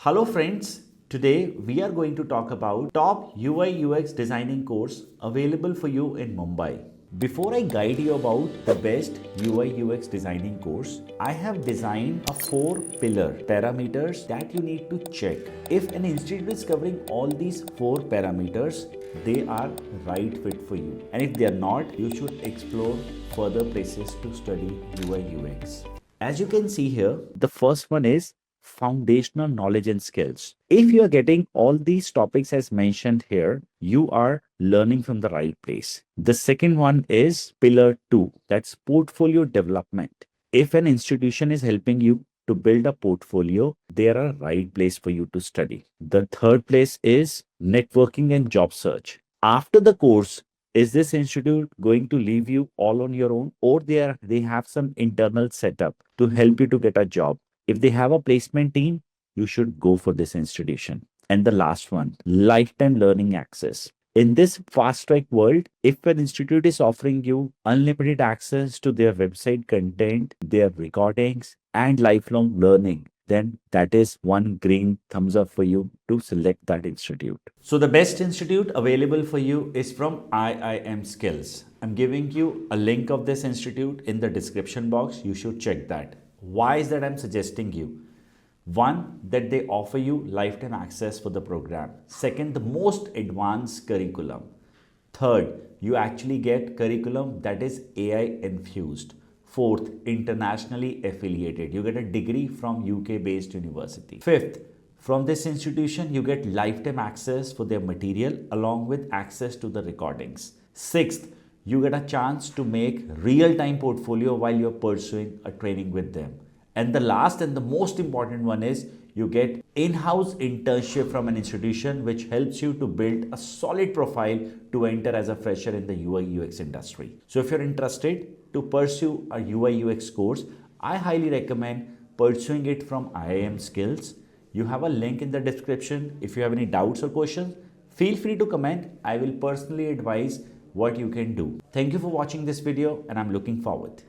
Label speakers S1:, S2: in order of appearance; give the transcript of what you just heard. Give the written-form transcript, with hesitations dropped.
S1: Hello friends, today we are going to talk about top UI UX designing course available for you in Mumbai. Before I guide you about the best UI UX designing course, I have designed a 4-pillar parameters that you need to check. If an institute is covering all these 4 parameters, they are right fit for you. And if they are not, you should explore further places to study UI UX. As you can see here, the first one is foundational knowledge and skills. If you are getting all these topics as mentioned here, you are learning from the right place. The second one is pillar 2, that's portfolio development. If an institution is helping you to build a portfolio, they are a right place for you to study. The third place is networking and job search. After the course, is this institute going to leave you all on your own, or they have some internal setup to help you to get a job? If they have a placement team, you should go for this institution. And the last one, lifetime learning access. In this fast track world, if an institute is offering you unlimited access to their website content, their recordings, and lifelong learning, then that is one green thumbs up for you to select that institute. So the best institute available for you is from IIM Skills. I'm giving you a link of this institute in the description box. You should check that. Why is that I'm suggesting you? One, that they offer you lifetime access for the program. Second, the most advanced curriculum. Third, you actually get curriculum that is AI infused. Fourth, internationally affiliated. You get a degree from UK based university. Fifth, from this institution, you get lifetime access for their material along with access to the recordings. Sixth, you get a chance to make real-time portfolio while you're pursuing a training with them. And the last and the most important one is you get in-house internship from an institution which helps you to build a solid profile to enter as a fresher in the UI UX industry. So if you're interested to pursue a UI UX course, I highly recommend pursuing it from IIM Skills. You have a link in the description. If you have any doubts or questions, feel free to comment. I will personally advise what you can do. Thank you for watching this video and I'm looking forward.